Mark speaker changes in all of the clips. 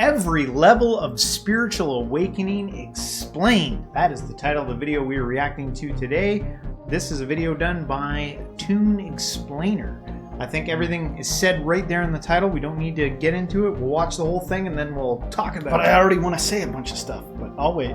Speaker 1: Every Level of Spiritual Awakening Explained. That is the title of the video we are reacting to today. This is a video done by Toon Explainer. I think everything is said right there in the title. We don't need to get into it. We'll watch the whole thing and then we'll talk about it.
Speaker 2: But I already want to say a bunch of stuff, but I'll wait.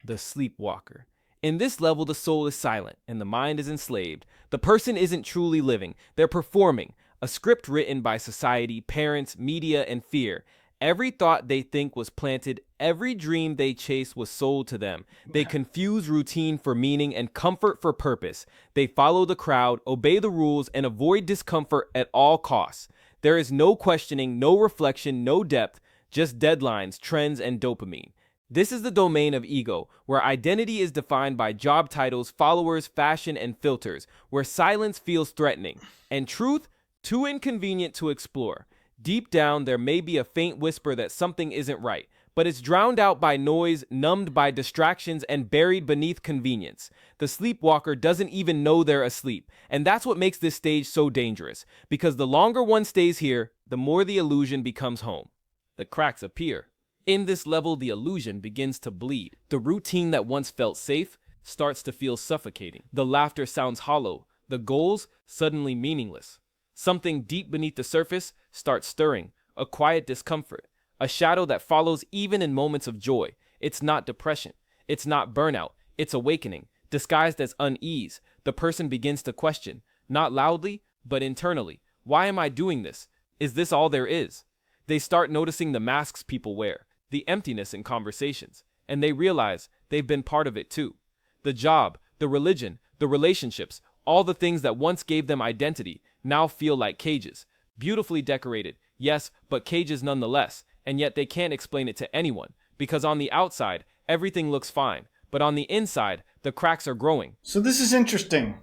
Speaker 3: The Sleepwalker. In this level, the soul is silent and the mind is enslaved. The person isn't truly living. They're performing. A script written by society, parents, media, and fear. Every thought they think was planted, every dream they chase was sold to them. They confuse routine for meaning and comfort for purpose. They follow the crowd, obey the rules, and avoid discomfort at all costs. There is no questioning, no reflection, no depth, just deadlines, trends, and dopamine. This is the domain of ego, where identity is defined by job titles, followers, fashion, and filters, where silence feels threatening, and truth too inconvenient to explore. Deep down, there may be a faint whisper that something isn't right, but it's drowned out by noise, numbed by distractions, and buried beneath convenience. The sleepwalker doesn't even know they're asleep, and that's what makes this stage so dangerous, because the longer one stays here, the more the illusion becomes home. The cracks appear. In this level, the illusion begins to bleed. The routine that once felt safe starts to feel suffocating. The laughter sounds hollow. The goals suddenly meaningless. Something deep beneath the surface starts stirring, a quiet discomfort, a shadow that follows even in moments of joy. It's not depression. It's not burnout. It's awakening, disguised as unease. The person begins to question, not loudly, but internally. Why am I doing this? Is this all there is? They start noticing the masks people wear, the emptiness in conversations, and they realize they've been part of it too. The job, the religion, the relationships, all the things that once gave them identity now feel like cages. Beautifully decorated, yes, but cages nonetheless, and yet they can't explain it to anyone, because on the outside, everything looks fine, but on the inside, the cracks are growing.
Speaker 2: So this is interesting.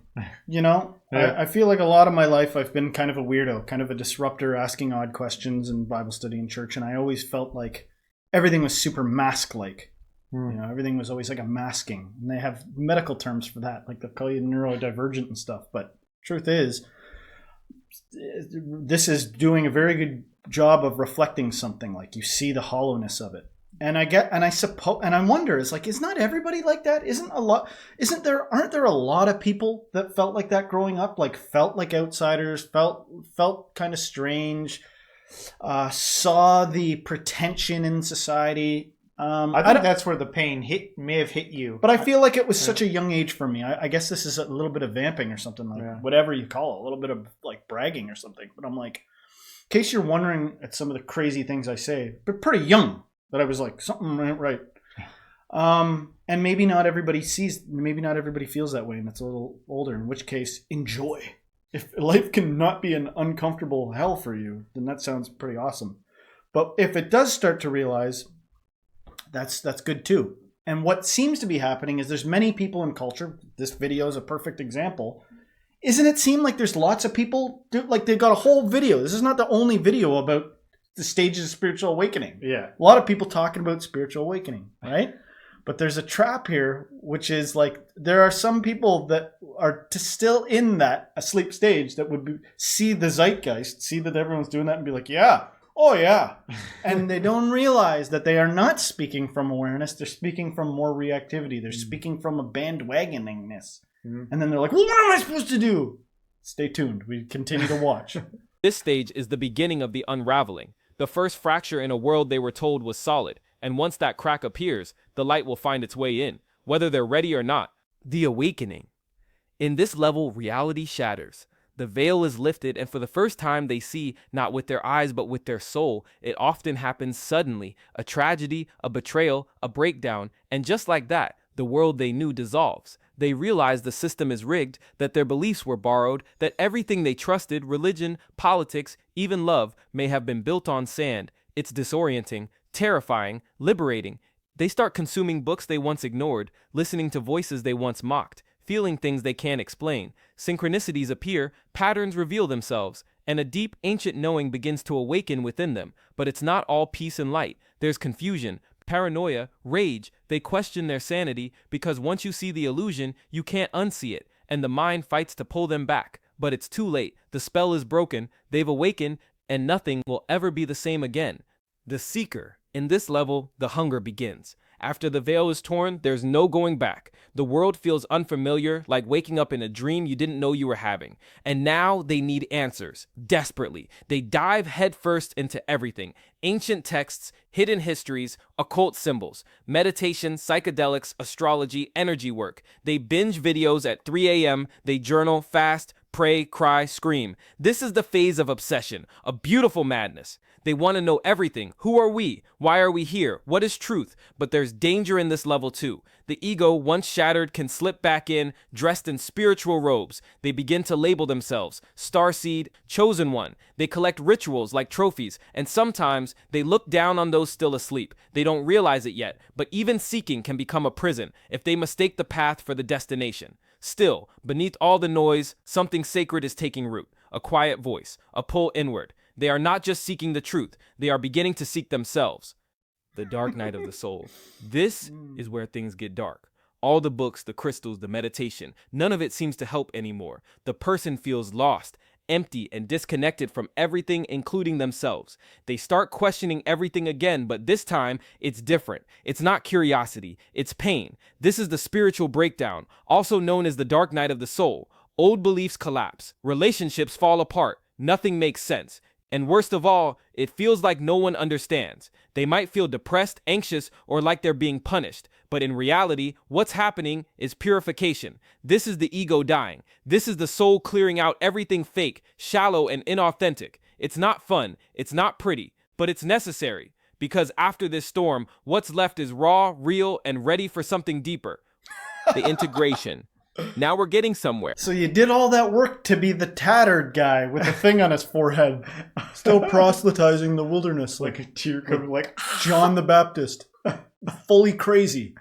Speaker 2: You know,
Speaker 1: Yeah.
Speaker 2: I feel like a lot of my life I've been kind of a weirdo, kind of a disruptor, asking odd questions in Bible study and church, and I always felt like everything was super mask-like. You know, everything was always like a masking. And they have medical terms for that, like they'll call you neurodivergent and stuff. But truth is, this is doing a very good job of reflecting something. Like you see the hollowness of it. And I wonder, is like, is not everybody like that? Aren't there a lot of people that felt like that growing up? Like felt like outsiders, felt kind of strange, saw the pretension in society.
Speaker 1: I think that's where the pain may have hit you.
Speaker 2: But I feel like it was such a young age for me. I guess this is a little bit of vamping or something, like whatever you call it, a little bit of like bragging or something. But I'm like, in case you're wondering at some of the crazy things I say, but pretty young that I was like, something ain't right. And maybe not everybody feels that way, and it's a little older, in which case, enjoy. If life cannot be an uncomfortable hell for you, then that sounds pretty awesome. But if it does start to realize, that's good too. And what seems to be happening is there's many people in culture. This video is a perfect example. Isn't it seem like there's lots of people, like they've got a whole video. This is not the only video about the stages of spiritual awakening.
Speaker 1: Yeah.
Speaker 2: A lot of people talking about spiritual awakening, right? But there's a trap here, which is like there are some people that are still in that asleep stage that would see the zeitgeist, see that everyone's doing that and be like, yeah, oh yeah. And they don't realize that they are not speaking from awareness. They're speaking from more reactivity. They're speaking from a bandwagoningness. And then they're like, well, what am I supposed to do? Stay tuned. We continue to watch.
Speaker 3: This stage is the beginning of the unraveling, the first fracture in a world they were told was solid. And once that crack appears, the light will find its way in, whether they're ready or not. The awakening. In this level, reality shatters. The veil is lifted, and for the first time they see, not with their eyes but with their soul. It often happens suddenly, a tragedy, a betrayal, a breakdown, and just like that, the world they knew dissolves. They realize the system is rigged, that their beliefs were borrowed, that everything they trusted, religion, politics, even love, may have been built on sand. It's disorienting, terrifying, liberating. They start consuming books they once ignored, listening to voices they once mocked, feeling things they can't explain. Synchronicities appear, patterns reveal themselves, and a deep, ancient knowing begins to awaken within them. But it's not all peace and light. There's confusion, paranoia, rage. They question their sanity because once you see the illusion, you can't unsee it. and the mind fights to pull them back. But it's too late. The spell is broken, they've awakened, and nothing will ever be the same again. The seeker. In this level, the hunger begins. After the veil is torn, there's no going back. The world feels unfamiliar, like waking up in a dream you didn't know you were having. And now they need answers, desperately. They dive headfirst into everything. Ancient texts, hidden histories, occult symbols, meditation, psychedelics, astrology, energy work. They binge videos at 3 a.m., they journal, fast, pray, cry, scream. This is the phase of obsession, a beautiful madness. They want to know everything. Who are we? Why are we here? What is truth? But there's danger in this level too. The ego, once shattered, can slip back in, dressed in spiritual robes. They begin to label themselves starseed, chosen one. They collect rituals like trophies, and sometimes they look down on those still asleep. They don't realize it yet, but even seeking can become a prison if they mistake the path for the destination. Still, beneath all the noise, something sacred is taking root. A quiet voice, a pull inward. They are not just seeking the truth, they are beginning to seek themselves. The dark night of the soul. This is where things get dark. All the books, the crystals, the meditation, none of it seems to help anymore. The person feels lost, empty, and disconnected from everything, including themselves. They start questioning everything again, but this time, it's different. It's not curiosity, it's pain. This is the spiritual breakdown, also known as the dark night of the soul. Old beliefs collapse, relationships fall apart, nothing makes sense. And worst of all, it feels like no one understands. They might feel depressed, anxious, or like they're being punished. But in reality, what's happening is purification. This is the ego dying. This is the soul clearing out everything fake, shallow, and inauthentic. It's not fun, it's not pretty, but it's necessary. Because after this storm, what's left is raw, real, and ready for something deeper. The integration. Now we're getting somewhere.
Speaker 2: So you did all that work to be the tattered guy with the thing on his forehead, still proselytizing the wilderness like a tear coming, like John the Baptist, fully crazy.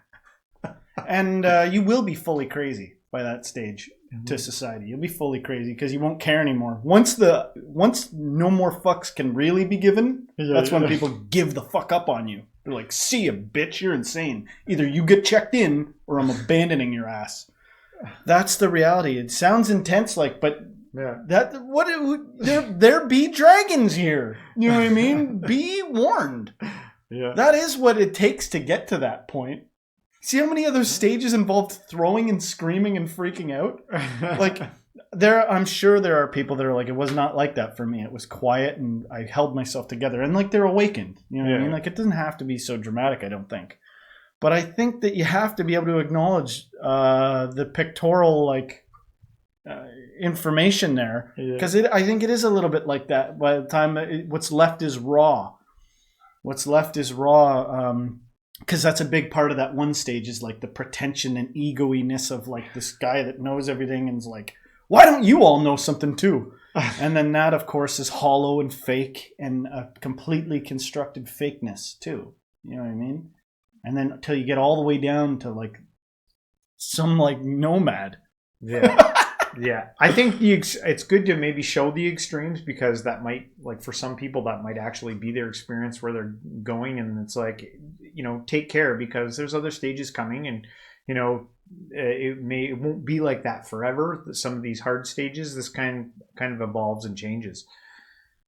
Speaker 2: And you will be fully crazy by that stage to society. You'll be fully crazy because you won't care anymore. Once no more fucks can really be given, that's when people give the fuck up on you. They're like, "See ya, bitch, you're insane. Either you get checked in or I'm abandoning your ass." That's the reality. It sounds intense, but there be dragons here. You know what I mean? Be warned. Yeah. That is what it takes to get to that point. See how many other stages involved throwing and screaming and freaking out? I'm sure there are people that are like, it was not like that for me. It was quiet and I held myself together and they're awakened. You know what I mean? It doesn't have to be so dramatic, I don't think. But I think that you have to be able to acknowledge the pictorial information there, because I think it is a little bit like that. By the time what's left is raw. What's left is raw, because that's a big part of that one stage is like the pretension and egoiness of like this guy that knows everything and's like, why don't you all know something too? And then that, of course, is hollow and fake and a completely constructed fakeness too. You know what I mean? And then until you get all the way down to like some like nomad.
Speaker 1: Yeah. Yeah. I think it's good to maybe show the extremes because that might, like for some people, that might actually be their experience where they're going. And it's like, take care because there's other stages coming and, it won't be like that forever. Some of these hard stages, this kind of evolves and changes.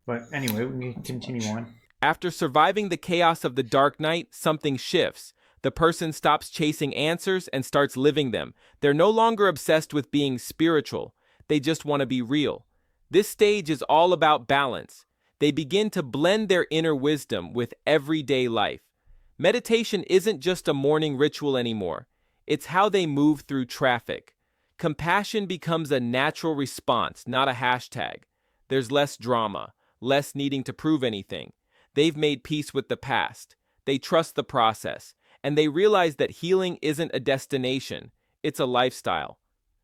Speaker 1: But anyway, we can continue on.
Speaker 3: After surviving the chaos of the dark night, something shifts. The person stops chasing answers and starts living them. They're no longer obsessed with being spiritual. They just want to be real. This stage is all about balance. They begin to blend their inner wisdom with everyday life. Meditation isn't just a morning ritual anymore. It's how they move through traffic. Compassion becomes a natural response, not a hashtag. There's less drama, less needing to prove anything. They've made peace with the past. They trust the process. And they realize that healing isn't a destination. It's a lifestyle.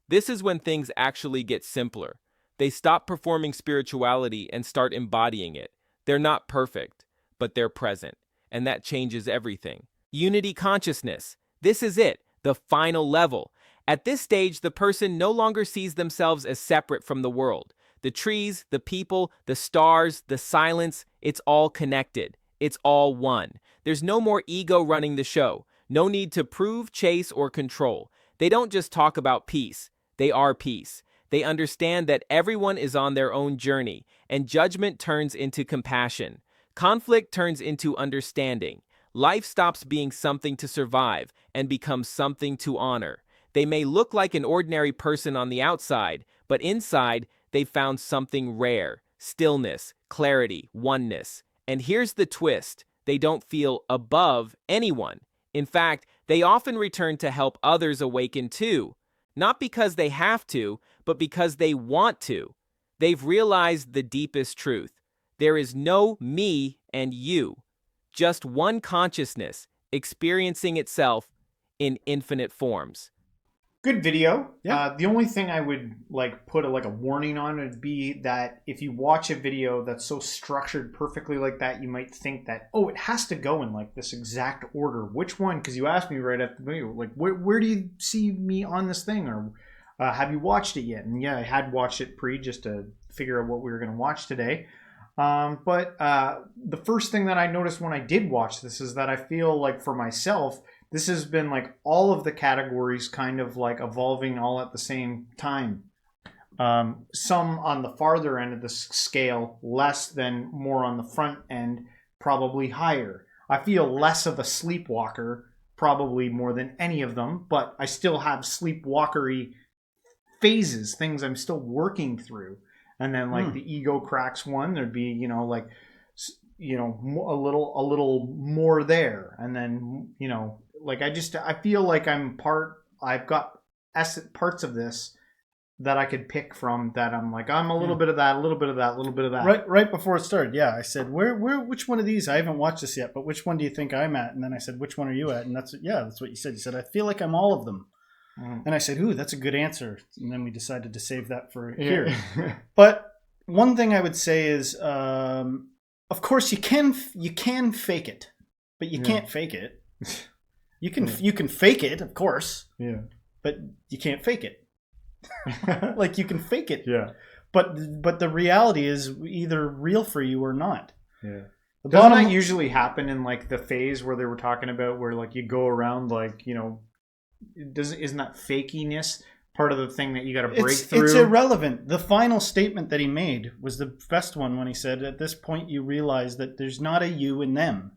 Speaker 3: This is when things actually get simpler. They stop performing spirituality and start embodying it. They're not perfect, but they're present. And that changes everything. Unity consciousness. This is it, the final level. At this stage, the person no longer sees themselves as separate from the world. The trees, the people, the stars, the silence, it's all connected. It's all one. There's no more ego running the show. No need to prove, chase, or control. They don't just talk about peace. They are peace. They understand that everyone is on their own journey, and judgment turns into compassion. Conflict turns into understanding. Life stops being something to survive and becomes something to honor. They may look like an ordinary person on the outside, but inside, they've found something rare: stillness, clarity, oneness. And here's the twist: they don't feel above anyone. In fact, they often return to help others awaken too. Not because they have to, but because they want to. They've realized the deepest truth. There is no me and you. Just one consciousness experiencing itself in infinite forms.
Speaker 1: Good video.
Speaker 2: Yeah.
Speaker 1: The only thing I would put a warning on would be that if you watch a video that's so structured perfectly like that, you might think that, oh, it has to go in this exact order. Which one? Because you asked me right after the video, where do you see me on this thing? Or have you watched it yet? And yeah, I had watched it just to figure out what we were going to watch today. But the first thing that I noticed when I did watch this is that I feel like for myself, this has been all of the categories kind of evolving all at the same time. Some on the farther end of the scale, less than more on the front end, probably higher. I feel less of a sleepwalker, probably more than any of them, but I still have sleepwalkery phases, things I'm still working through. And then the ego cracks one, there'd be, a little more there. And then, I feel like I've got parts of this that I could pick from that I'm I'm a little bit of that, a little bit of that, a little bit of that.
Speaker 2: Right before it started, yeah, I said, which one of these? I haven't watched this yet, but which one do you think I'm at? And then I said, which one are you at? And that's what you said. You said, I feel like I'm all of them. And I said, ooh, that's a good answer. And then we decided to save that for here. But one thing I would say is, of course, you can fake it, but you can't fake it. You can fake it, of course.
Speaker 1: Yeah.
Speaker 2: But you can't fake it. You can fake it.
Speaker 1: Yeah.
Speaker 2: But the reality is either real for you or not.
Speaker 1: Yeah. Doesn't that usually happen in the phase where they were talking about where you go around isn't that fakiness part of the thing that you got to break through?
Speaker 2: It's irrelevant. The final statement that he made was the best one when he said, at this point you realize that there's not a you in them.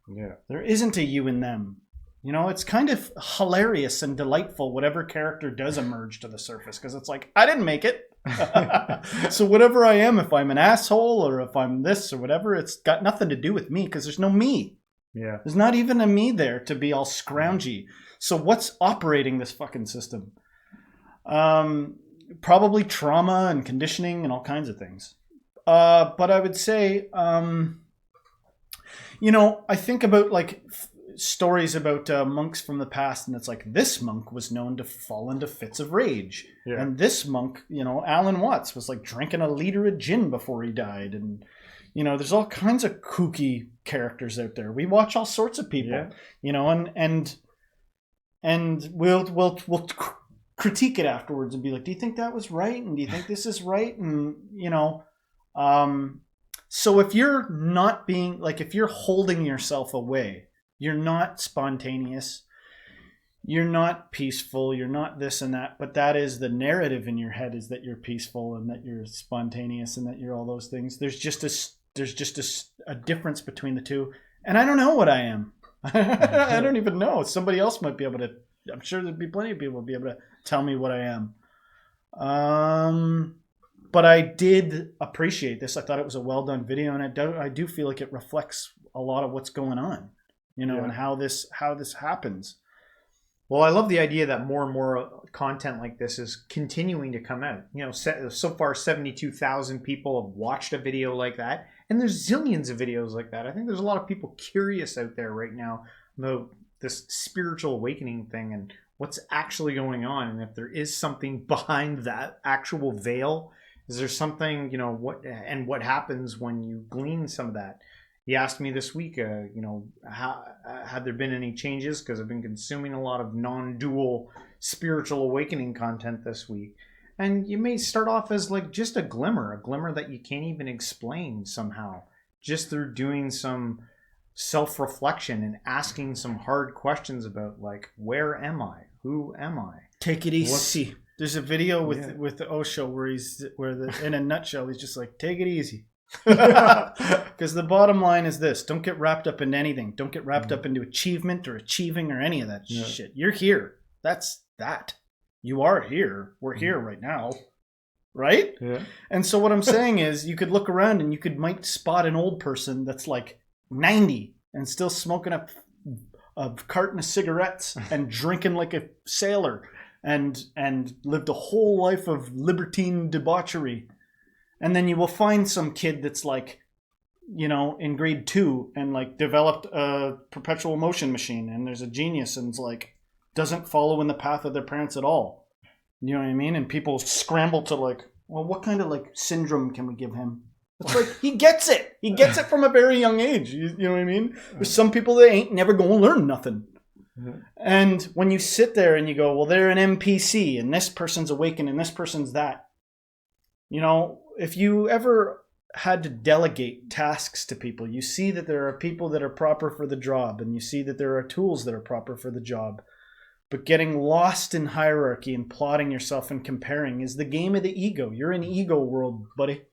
Speaker 1: Yeah. There
Speaker 2: isn't a you in them. It's kind of hilarious and delightful whatever character does emerge to the surface, because it's I didn't make it. So whatever I am, if I'm an asshole or if I'm this or whatever, it's got nothing to do with me because there's no me.
Speaker 1: Yeah.
Speaker 2: There's not even a me there to be all scroungy. So what's operating this fucking system? Probably trauma and conditioning and all kinds of things. But I would say, I think about stories about monks from the past, and it's this monk was known to fall into fits of rage. Yeah. And this monk, Alan Watts was drinking a liter of gin before he died. And, there's all kinds of kooky characters out there. We watch all sorts of people, and we'll critique it afterwards and be like, do you think that was right? And do you think this is right? And, so if you're not being if you're holding yourself away, you're not spontaneous, you're not peaceful, you're not this and that, but that is the narrative in your head, is that you're peaceful and that you're spontaneous and that you're all those things. There's just a difference between the two. And I don't know what I am. I don't even know. Somebody else might be able to. I'm sure there'd be plenty of people be able to tell me what I am. But I did appreciate this. I thought it was a well done video, and I do feel like it reflects a lot of what's going on, and how this happens.
Speaker 1: Well, I love the idea that more and more content like this is continuing to come out. So far 72,000 people have watched a video like that, and there's zillions of videos like that. I think there's a lot of people curious out there right now about this spiritual awakening thing and what's actually going on, and if there is something behind that actual veil. Is there something, what happens when you glean some of that? He asked me this week, how had there been any changes? Because I've been consuming a lot of non-dual spiritual awakening content this week. And you may start off as just a glimmer that you can't even explain somehow, just through doing some self-reflection and asking some hard questions about where am I? Who am I?
Speaker 2: Take it easy. There's a video with the Osho where in a nutshell, he's just like, take it easy. Because the bottom line is this: don't get wrapped up in anything. Don't get wrapped up into achievement or achieving or any of that shit. You're here. That's that. You are here. We're here right now. Right? Yeah. And so what I'm saying is you could look around and might spot an old person that's like 90 and still smoking a carton of cigarettes and drinking like a sailor and lived a whole life of libertine debauchery. And then you will find some kid that's like, in grade 2 and like developed a perpetual motion machine, and there's a genius and it's like doesn't follow in the path of their parents at all. You know what I mean? And people scramble to like, well, what kind of like syndrome can we give him? It's like, he gets it. He gets it from a very young age. You know what I mean? There's some people that ain't never going to learn nothing. And when you sit there and you go, well, they're an NPC and this person's awakened and this person's that. If you ever had to delegate tasks to people, you see that there are people that are proper for the job, and you see that there are tools that are proper for the job. But getting lost in hierarchy and plotting yourself and comparing is the game of the ego. You're in ego world, buddy.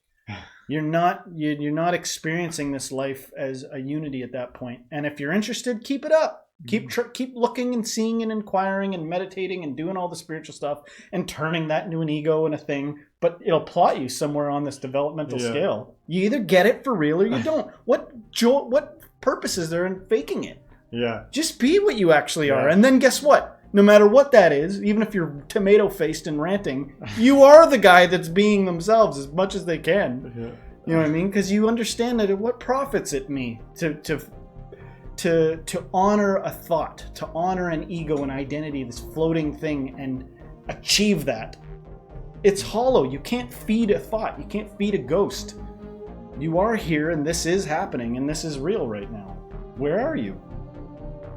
Speaker 2: You're not experiencing this life as a unity at that point. And if you're interested, keep it up. Keep looking and seeing and inquiring and meditating and doing all the spiritual stuff and turning that into an ego and a thing. But it'll plot you somewhere on this developmental scale. You either get it for real or you don't. What purpose is there in faking it? Yeah. Just be what you actually are. And then guess what? No matter what that is, even if you're tomato-faced and ranting, you are the guy that's being themselves as much as they can. Yeah. You know what I mean? Because you understand that what profits it me to honor a thought, to honor an ego, an identity, this floating thing, and achieve that. It's hollow. You can't feed a thought. You can't feed a ghost. You are here, and this is happening, and this is real right now. Where are you?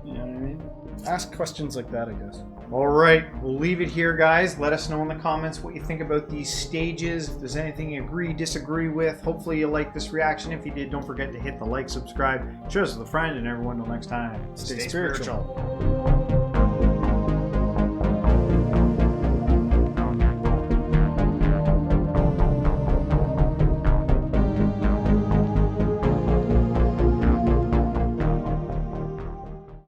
Speaker 2: You know what I mean? Ask questions like that, I guess.
Speaker 1: All right, we'll leave it here, guys. Let us know in the comments what you think about these stages. If there's anything you agree, disagree with. Hopefully you like this reaction. If you did, don't forget to hit the like, subscribe, share us with a friend, and everyone, until next time,
Speaker 2: stay spiritual.